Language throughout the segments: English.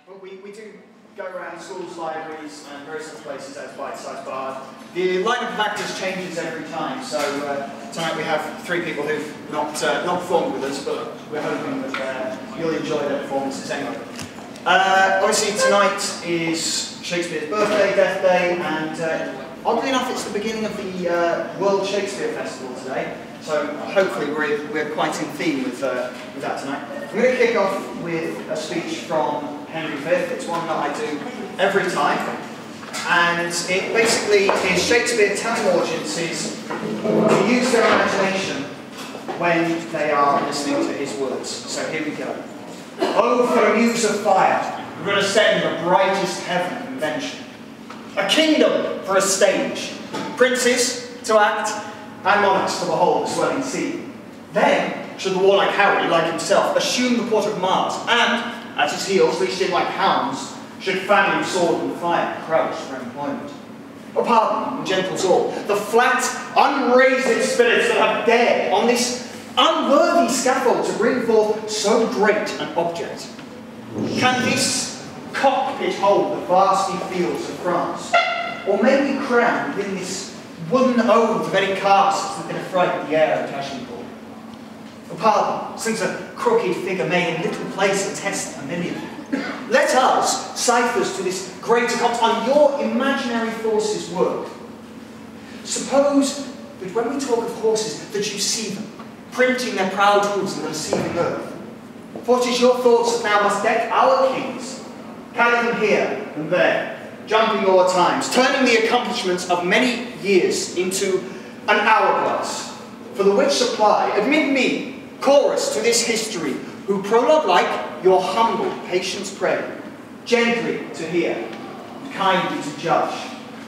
Well, we do go around schools, libraries, and various other places as bite-sized bars. The lineup of actors changes every time, so tonight we have 3 people who've not performed with us, but we're hoping that you'll enjoy their performances anyway. Obviously tonight is Shakespeare's birthday, death day, and oddly enough it's the beginning of the World Shakespeare Festival today, so hopefully we're quite in theme with that tonight. I'm going to kick off with a speech from Henry V. It's one that I do every time, and it basically is Shakespeare telling audiences to use their imagination when they are listening to his words. So here we go. Oh, for a Muse of Fire, we're going to send the brightest heaven of invention. A kingdom for a stage, princes to act, and monarchs to behold the swelling sea. Then should the warlike Harry, like himself, assume the port of Mars, and, at his heels, leashed in like hounds, should fan him sword and fire, crouch for employment. Oh, pardon, gentles all, the flat, unraised spirits that have dared on this unworthy scaffold to bring forth so great an object. Can this cockpit hold the vasty fields of France? Or may we cram within this wooden ode the very casks that can affright the air of Agincourt? Oh, pardon, since a crooked figure may in little place attest a million. Let us, ciphers to this great accomplishment, on your imaginary forces work. Suppose that when we talk of horses, that you see them, printing their proud hooves in the receiving earth. For it is your thoughts that now must deck our kings, carry them here and there, jumping o'er times, turning the accomplishments of many years into an hourglass, for the which supply, admit me, chorus to this history, who prologue like your humble patience pray, gently to hear, kindly to judge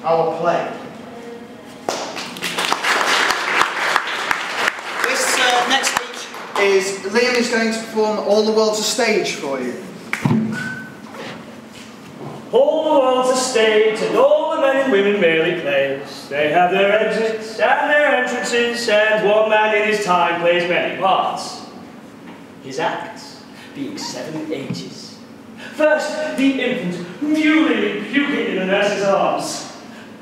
our play. This next speech is Liam is going to perform All the World's a Stage for you. All the world's a stage, and all the men and women merely plays. They have their exits and their entrances, and one man in his time plays many parts. His acts being 7 ages. First, the infant, mewling and puking in the nurse's arms.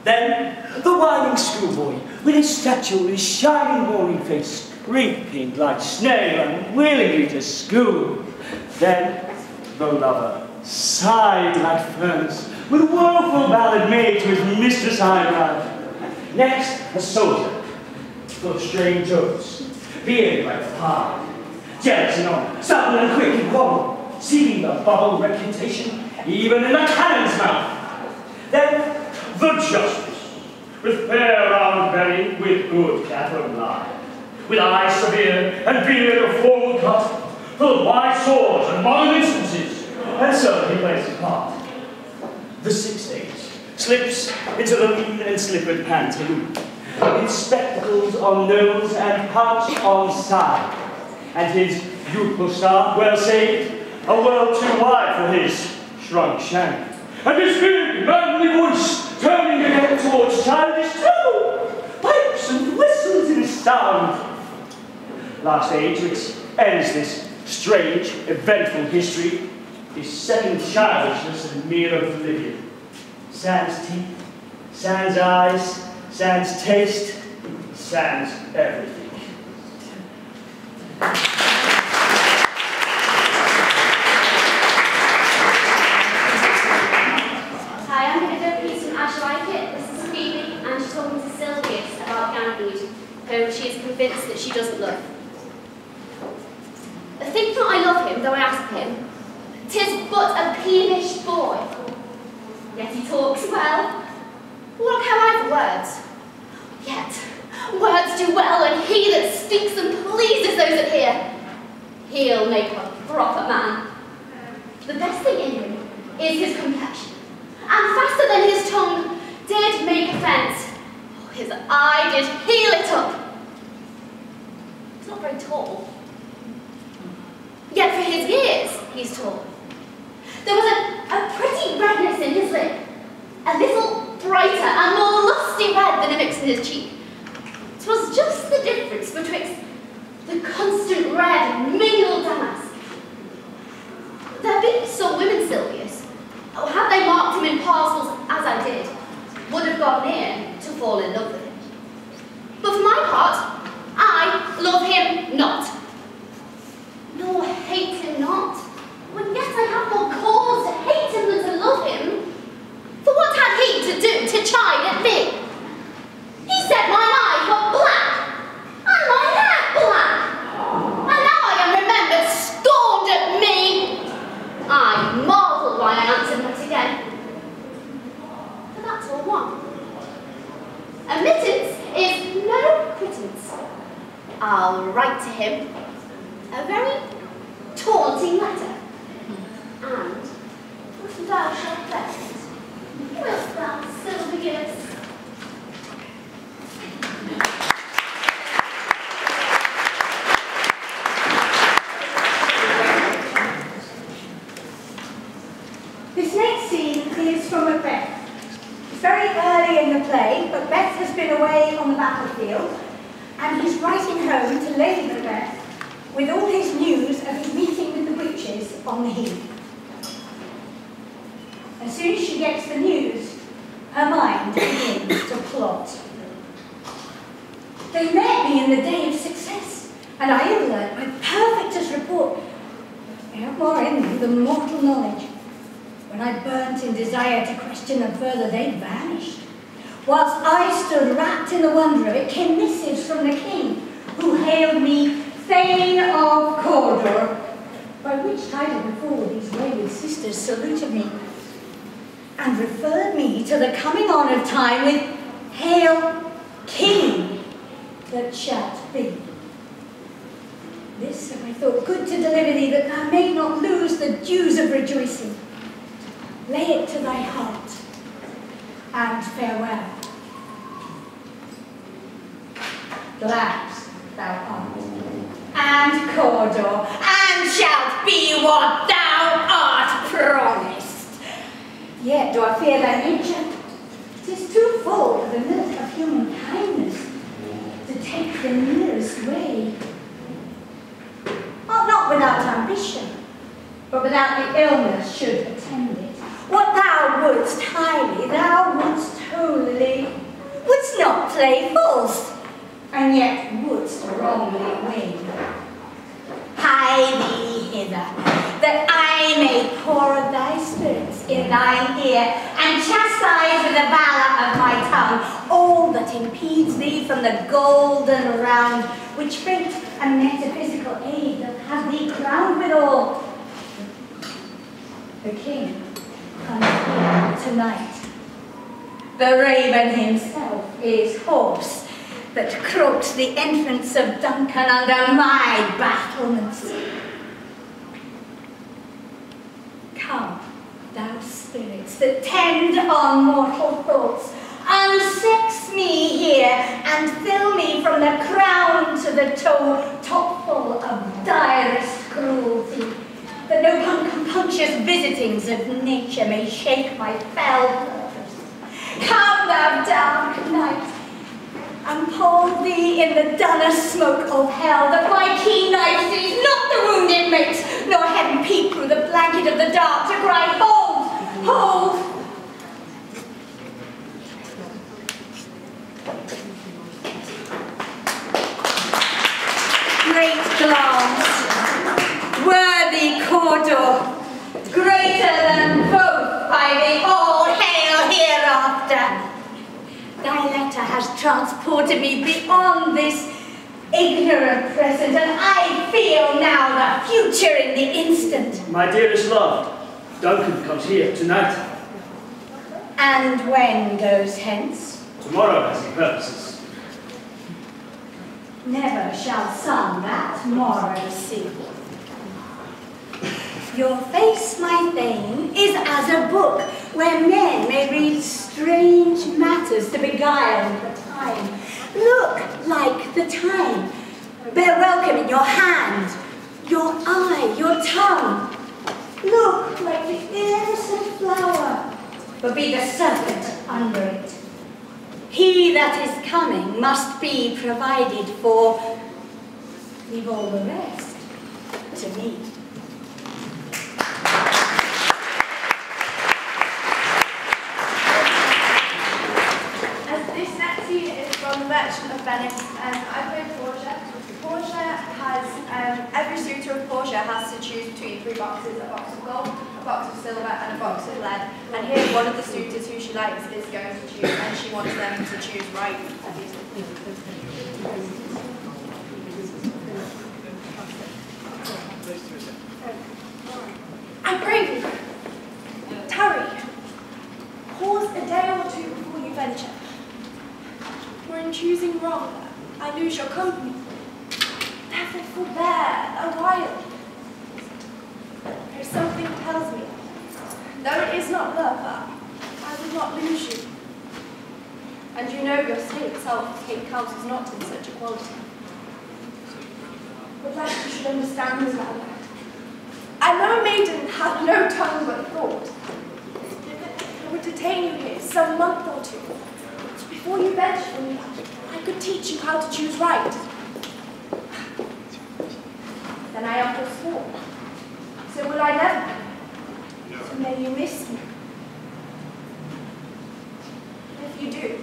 Then, the whining schoolboy, with his statue, his shining morning face, creeping like snail unwillingly to school. Then, the lover, sighed like furnace, with woeful ballad made to his mistress eyebrow. Next, a soldier, full of strange jokes, bearded like a pie, jealous and on, sudden and quick and quarrel, seeing the bubble reputation even in the cannon's mouth. Then, the justice, with fair round belly, with good Catherine line, with eyes severe and beard of formal cut, full of wide swords and modern instances. And so he plays his part. The 6th age slips into the lean and slippered pantaloon, his spectacles on nose and pouch on side, and his youthful staff well saved, a world too wide for his shrunk shank, and his big manly voice turning again towards childish trouble, pipes and whistles in sound. Last age, which ends this strange, eventful history, is second childishness and mere oblivion. Sans teeth, sans eyes, sans taste, sans everything. Hi, I'm going to do a piece from As You Like It. This is Phoebe, and she's talking to Sylvius about Ganymede, whom she is convinced that she doesn't love. Think not I love him, though I ask him. 'Tis but a peevish boy. Yet he talks well. Look how I've words. Yet words do well, and he that speaks them pleases those that hear. He'll make a proper man. The best thing in him is his complexion, and faster than his tongue did make offence, his eye did heal it up. He's not very tall. Yet for his years, he's tall. There was a pretty redness in his lip, a little brighter and more lusty red than a mix in his cheek. 'Twas just the difference betwixt the constant red and mingled damask. There be some women, Sylvius, Oh, had they marked him in parcels as I did, would have gone near to fall in love with him. But for my part, I love him not, nor hate him not, when yet I have more cause to hate him than to love him. For what had he to do to chide at me? He said mine eyes were black, and my hair black, and now I am remembered scorned at me. I marvel why I answered not again. For that's all one. Admittance is no quittance. I'll write to him a very taunting letter, and what thou shalt best, wilt thou, Sylvius? This next scene is from Macbeth. It's very early in the play. Macbeth has been away on the battlefield, and he's writing home to Lady Macbeth with all his news of his meeting with the witches on the heath. As soon as she gets the news, her mind begins to plot. They met me in the day of success, and I have learnt my perfectest report. They have more in them than mortal knowledge. When I burnt in desire to question them further, they vanished. Whilst I stood wrapped in the wonder of it, came missives from the king, who hailed me Thane of Cawdor, by which title before these wayward sisters saluted me, and referred me to the coming on of time with Hail, King, that shalt be. This have I thought good to deliver thee, that thou may not lose the dews of rejoicing. Lay it to thy heart, and farewell. Glad thou art, and Cawdor, and shalt be what thou art promised. Yet do I fear thy nature. 'Tis too full of the milk of human kindness to take the nearest way. Not without ambition, but without the illness should attend it. What thou wouldst highly, thou wouldst wholly, wouldst not play false, and yet wouldst wrongly win. Hie thee hither, that I may pour thy spirits in thine ear, and chastise with the valour of my tongue all that impedes thee from the golden round, which fate and metaphysical aid doth have thee crowned withal. The king comes here tonight. The raven himself is hoarse, that croaks the entrance of Duncan under my battlements. Come, thou spirits that tend on mortal thoughts, unsex me here, and fill me from the crown to the toe, top full of direst cruelty, that no unconscious visitings of nature may shake my fell purpose. Come, thou dark night, and pour thee in the dullest smoke of hell, that my keen knife sees not the wounded mates, nor heaven peep through the blanket of the dark to cry, hold, hold. Great glance, worthy Cawdor, greater than both by the all hail hereafter. Thy letter has transported me beyond this ignorant present, and I feel now the future in the instant. My dearest love, Duncan comes here tonight. And when goes hence? Tomorrow, as he purposes. Never shall sun that morrow see. Your face, my Thane, is as a book where men may read strange matters to beguile the time. Look like the time. Bear welcome in your hand, your eye, your tongue. Look like the innocent flower, but be the serpent under it. He that is coming must be provided for. Leave all the rest to me. 3 boxes, a box of gold, a box of silver, and a box of lead. And here, one of the suitors who she likes is going to choose, and she wants them to choose right. I pray you, tarry. Pause a day or two before you venture. For in choosing wrong, I lose your company. Therefore forbear a while. There's something tells me, though it is not love, I will not lose you. And you know your state itself take counsels not in such equality. But lest you should understand this matter, I know a maiden hath no tongue but thought. I would detain you here some month or two. Before you venture from me, I could teach you how to choose right. Then I am forsworn. So will I never. So may you miss me. If you do,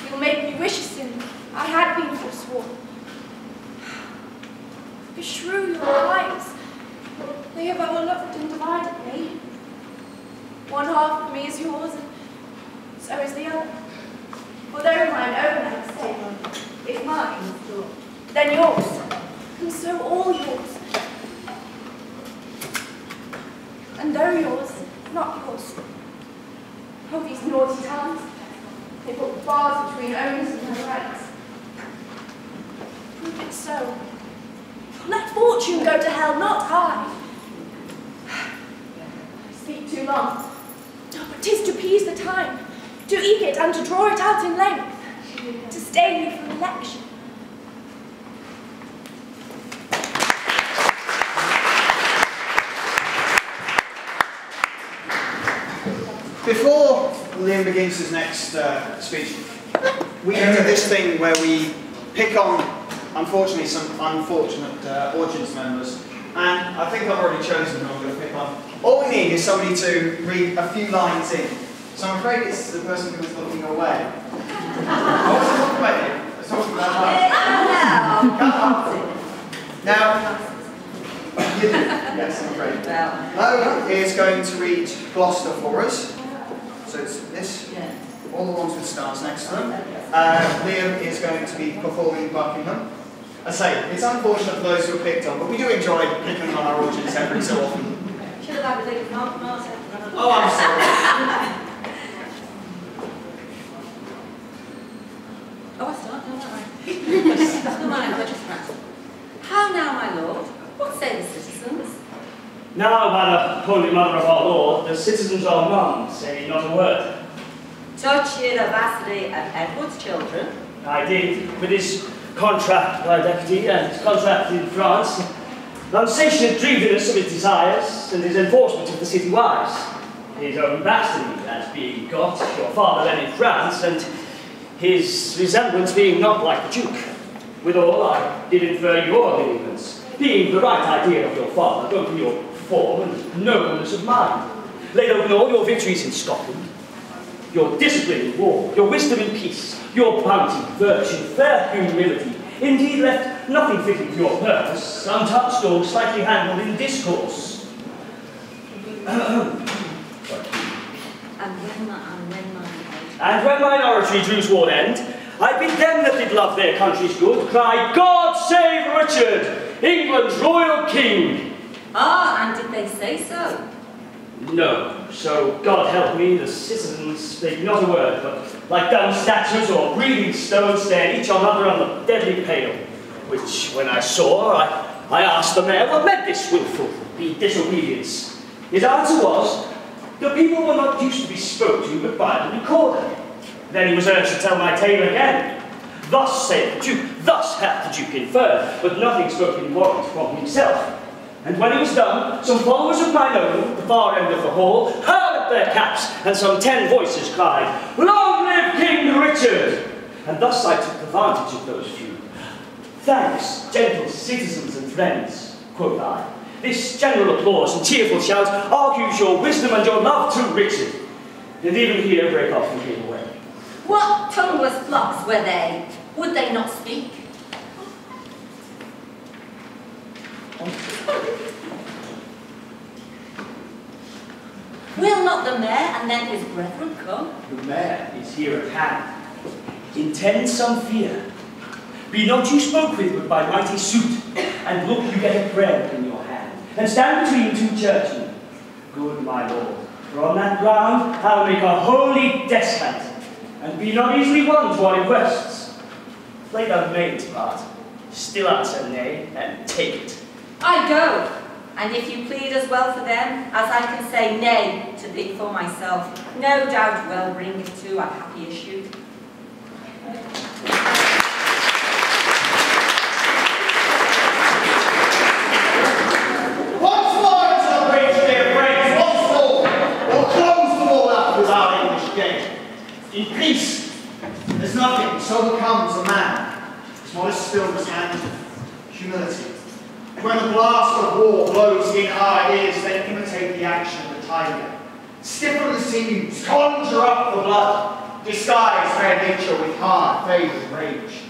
you'll make me wish a sin I had been forsworn. Beshrew your eyes. They have overlooked and divided me. One half of me is yours, and so is the other. For though mine own I say, if mine, then yours, and so all yours. And though yours, not yours. Oh, these naughty tongues, they put bars between owners and their rights. Prove it so. Let fortune go to hell, not I. I speak too long. But 'tis to appease the time, to eke it and to draw it out in length, to stay you from election. Before Liam begins his next speech, we do this thing where we pick on, unfortunately, some unfortunate audience members, and I think I've already chosen who I'm going to pick on. All we need is somebody to read a few lines in. So I'm afraid it's the person who is looking away. I wasn't talking about you. I was talking about her. Now, yes, I'm afraid. Mo is going to read Gloucester for us. So it's this, all the ones with stars next to them. Liam is going to be performing Buckingham. I say, it's unfortunate for those who are picked on, but we do enjoy picking on our audience every so often. Should have had a big mouth. Oh, I'm sorry. Oh, I start? No, don't worry. No mind, I just practice. How now, my lord? What say the citizens? Now, by the holy mother of our Lord, the citizens are none, say not a word. Touch ye the vassality of Edward's children? I did, with his contract by deputy and his contract in France, the unsatiate greediness of his desires and his enforcement of the city wives, his own bastardy as being got, your father then in France, and his resemblance being not like the Duke. Withal, I did infer your lineaments, being the right idea of your father, both in your form and nobleness of mind. Laid open all your victories in Scotland, your discipline in war, your wisdom in peace, your bounty, virtue, fair humility, indeed left nothing fitting to your purpose, untouched or slightly handled in discourse. And when mine oratory drew toward end, I bid them that did love their country's good cry, God save Richard, England's royal king. Ah, and did they say so? No, so God help me, the citizens speak not a word, but like dumb statues or breathing stones stare each on other on the deadly pale, which when I saw, I asked the mayor what meant this wilful disobedience. His answer was, the people were not used to be spoke to, but violently recorded. Then he was urged to tell my tale again. Thus saith the Duke, thus hath the Duke inferred, but nothing spoke in warrant from himself. And when he was done, some followers of mine own, at the far end of the hall, hurled up their caps, and some 10 voices cried, Long live King Richard! And thus I took advantage of those few. Thanks, gentle citizens and friends, quoth I. This general applause and tearful shout argues your wisdom and your love to Richard. And even here break off and give away. What tongueless flocks were they? Would they not speak? Will not the mayor and then his brethren come? The mayor is here at hand. Intend some fear. Be not you spoke with, but by mighty suit, and look you get a prayer in your hand, and stand between two churchmen. Good my lord, for on that ground I'll make a holy descant, and be not easily won to our requests. Play thou maid's part, still answer nay, and take it. I go, and if you plead as well for them, as I can say nay to thee for myself, no doubt will bring it to a happy issue. In peace, there's nothing so becomes a man as what is still his hand of humility. When the blast of war blows in our ears, then imitate the action of the tiger. Stiffen the sinews, conjure up the blood, disguise fair nature with hard, favoured rage.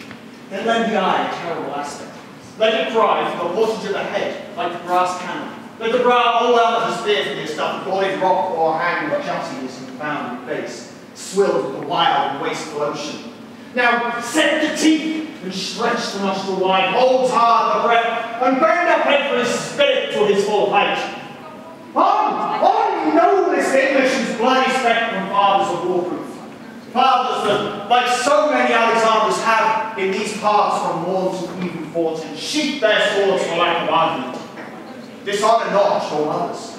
Then lend the eye a terrible aspect. Let it cry from the portage of the head like the brass cannon. Let the brow all out as fearfully as doth the void rock or hang with juttiness and confounded face, swilled with the wild and wasteful ocean. Now set the teeth and stretch the nostril wide, hold hard the breath, and bend up head for his spirit to his full height. On, noblest English whose bloody spectrum fathers of warproof. Fathers that, like so many Alexanders, have in these parts from morn to even fought and sheathed their swords for lack of argument. Dishonour not your mothers.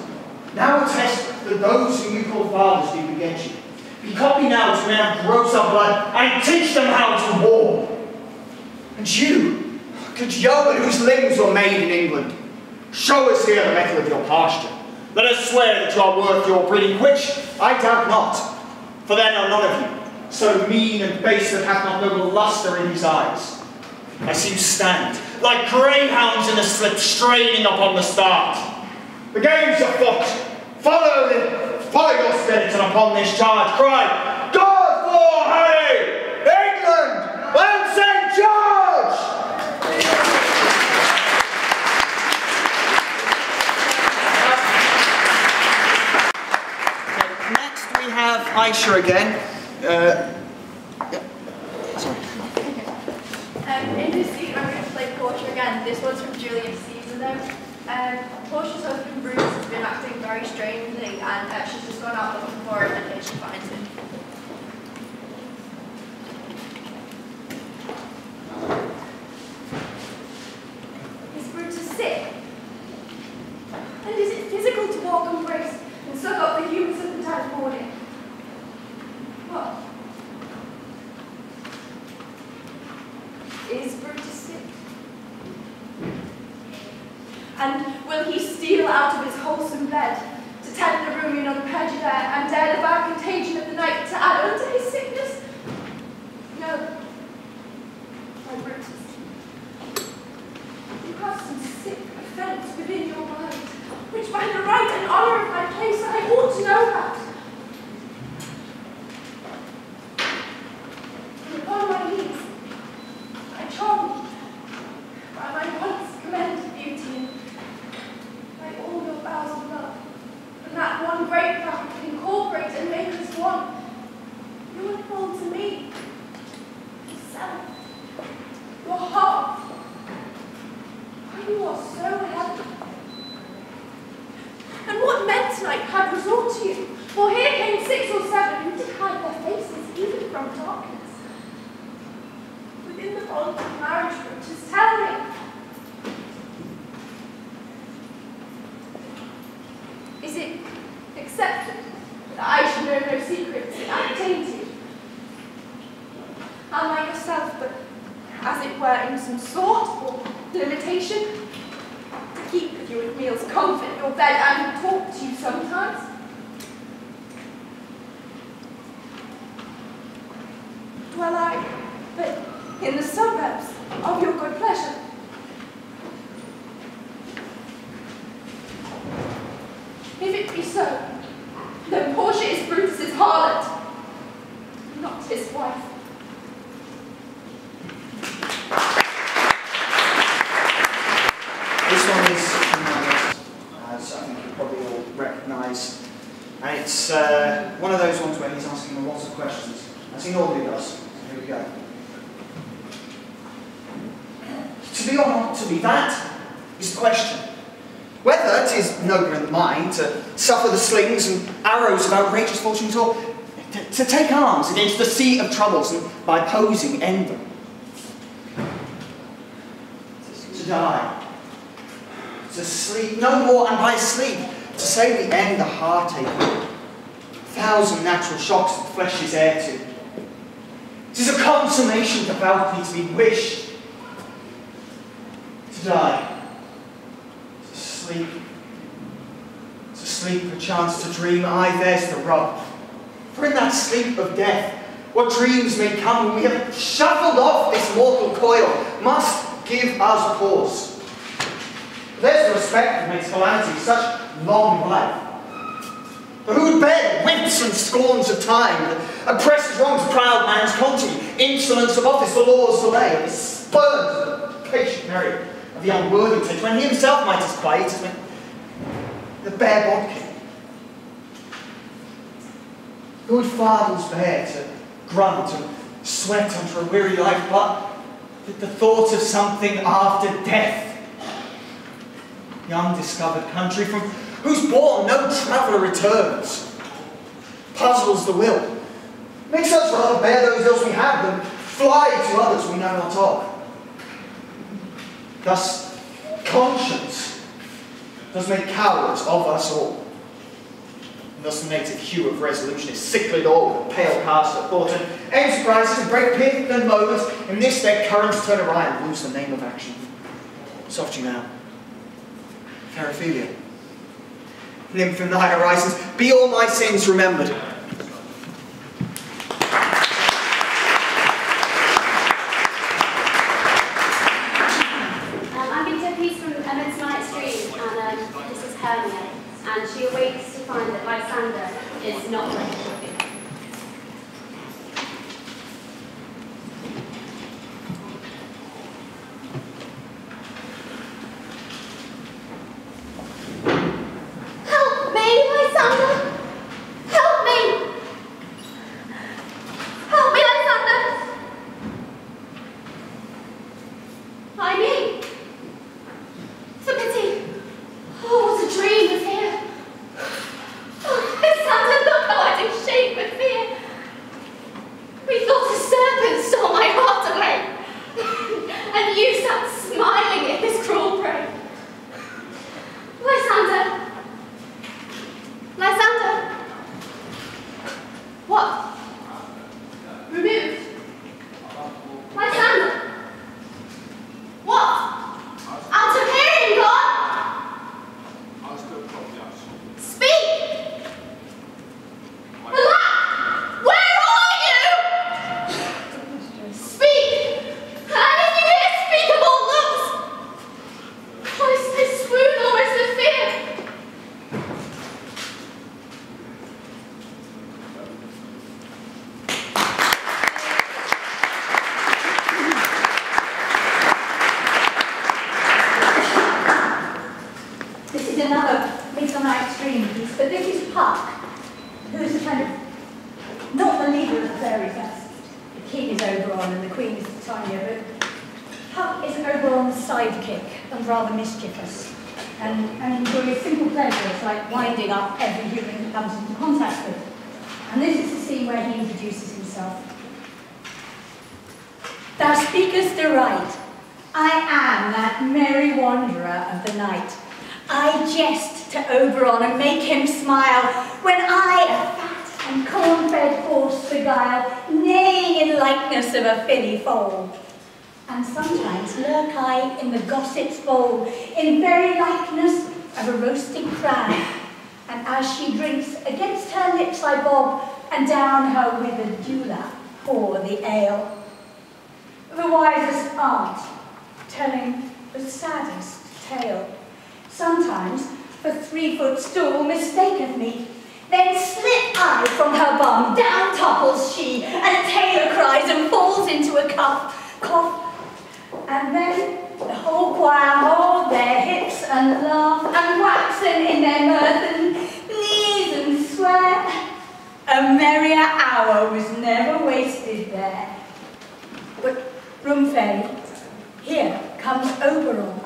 Now attest that those whom you call fathers do beget you. Be copy now to men of grosser blood, and teach them how to war. And you, good yeoman whose limbs were made in England, show us here the metal of your pasture. Let us swear that you are worth your breeding, which I doubt not. For there are none of you so mean and base that hath not noble lustre in his eyes. I see you stand, like greyhounds in a slip, straining upon the start. The game's afoot. Follow your spirits, and upon this charge cry, God for Harry! England! And St. George! Okay, next we have Aisha again. In this scene, I'm going to play Portia again. This one's from Julius Caesar, though. Portia's husband, Bruce, has been acting very strangely, and she's just gone out looking for him, and here she finds him. Is Brutus sick? And is it physical to walk and brace and suck up the humors of the dead morning? What? Is Brutus sick? And will he steal out of his wholesome bed to tend the rooming unperjured air and dare the bad contagion of the night to add unto his sickness? No. My Brutus, you have some sick offence within your mind, which by the right and honour of my place I ought to know about. And upon my knees, I charm you by my once commended beauty and by all your vows of love, and that one great vow can incorporate and make us one. You are called to me, yourself, your heart. Oh, you are so heavy. And what men tonight had resort to you? For here came 6 or 7 who did hide their faces even from darkness. Within the bond of marriage, Brutus, tell me. Is it accepted that I should know no secrets and tainted? Am I yourself, but as it were in some sort or limitation? To keep with you at meals, comfort your bed, and talk to you sometimes? Dwell I, but in the suburbs of your good pleasure? If it be so, then Portia is Brutus's harlot, not his wife. This one is from my list, as I think you probably all recognise, and it It's one of those ones where he's asking lots of questions, as he normally does. So here we go. To be or not to be, that is the question. Whether it is nobler in the mind to suffer the slings and arrows of outrageous fortunes, or to take arms against the sea of troubles and by posing end them. To die. To sleep no more, and by sleep, to say we end the heartache. 1,000 natural shocks that flesh is heir to. 'Tis a consummation devoutly to be wished. To die. To sleep. To sleep, perchance to dream. Aye, there's the rub. For in that sleep of death, what dreams may come when we have shuffled off this mortal coil must give us pause. There's the respect that makes calamity such long life. For who would bear the whips and scorns of time, the oppressed wrongs of proud man's contumely, insolence of office, the law's delay, the spurns of the patient merit of the unworthy taste, when he himself might as quiet as when the bare bodkin? Who would fathers bear to grunt and sweat under a weary life, but with the thought of something after death? The undiscovered country from whose bourne no traveller returns, puzzles the will, makes us rather bear those ills we have than fly to others we know not of. Thus, conscience does make cowards of us all. And thus the native hue of resolution is sicklied all with pale cast of thought, and enterprises of great pith and moments, in this their currents turn awry and lose the name of action. Soft you now. Fair Ophelia, nymph in thy horizons, be all my sins remembered. I'm going to take a piece from Emma's Night's Dream, and this is Hermia, and she awakes to find that Lysander is not ready to be. And sometimes lurk I in the gossip's bowl, in very likeness of a roasting crab. And as she drinks, against her lips I bob, and down her withered dewlap pour the ale. The wisest aunt, telling the saddest tale, sometimes for 3-foot stool mistaketh me. Then slip I from her bum, down topples she, and tailor cries and falls into a cough, and then the whole choir hold their hips and laugh, and waxen in their mirth and knees and swear. power was never wasted there. But Rumfay, here comes Oberon.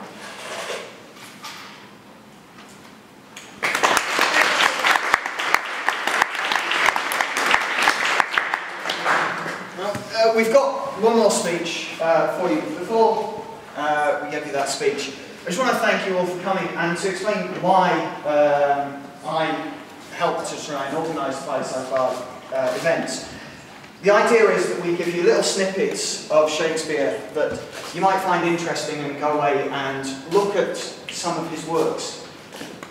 Well, we've got one more speech for you. Before we give you that speech, I just want to thank you all for coming and to explain why I helped to try and organise the Fireside Bar events. The idea is that we give you little snippets of Shakespeare that you might find interesting and go away and look at some of his works.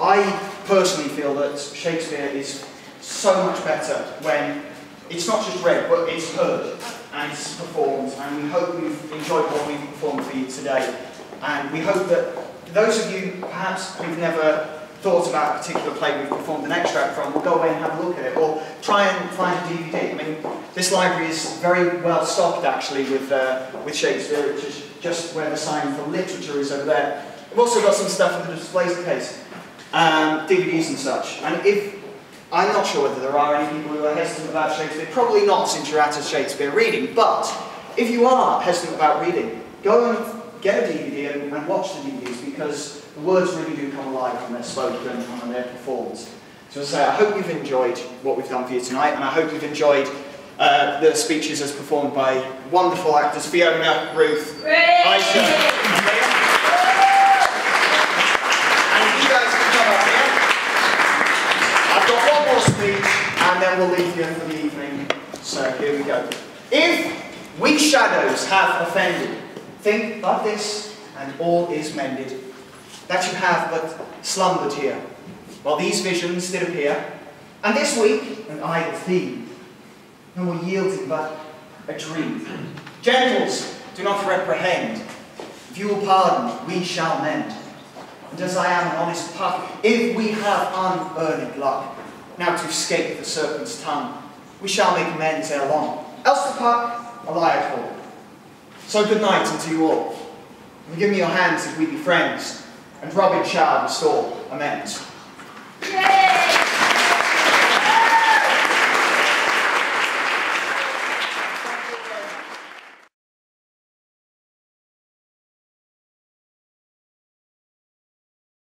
I personally feel that Shakespeare is so much better when it's not just read, but it's heard and it's performed, and we hope you've enjoyed what we've performed for you today. And we hope that those of you perhaps who've never thought about a particular play we've performed an extract from will go away and have a look at it, or try and find a DVD. I mean, this library is very well stocked actually with Shakespeare, which is just where the sign for literature is over there. We've also got some stuff in the display case, DVDs and such. And I'm not sure whether there are any people who are hesitant about Shakespeare, probably not since you're at a Shakespeare reading, but if you are hesitant about reading, go and get a DVD and watch the DVDs, because the words really do come alive when they're spoken and when they're performed. So as I say, I hope you've enjoyed what we've done for you tonight, and I hope you've enjoyed the speeches as performed by wonderful actors Fiona, Ruth, Aisha, and Leah. And if you guys can come up here, I've got one more speech and then we'll leave you for the evening. So here we go. If we shadows have offended, think but this, and all is mended. That you have but slumbered here, while these visions did appear, and this week an idle theme, no more yielding but a dream. Gentles, do not reprehend. If you will pardon, we shall mend. And as I am an honest puck, if we have unearned luck, now to escape the serpent's tongue, we shall make amends ere long. Else the puck, a liar call. So good night unto you all. And give me your hands if we be friends, and Robin shall restore amends.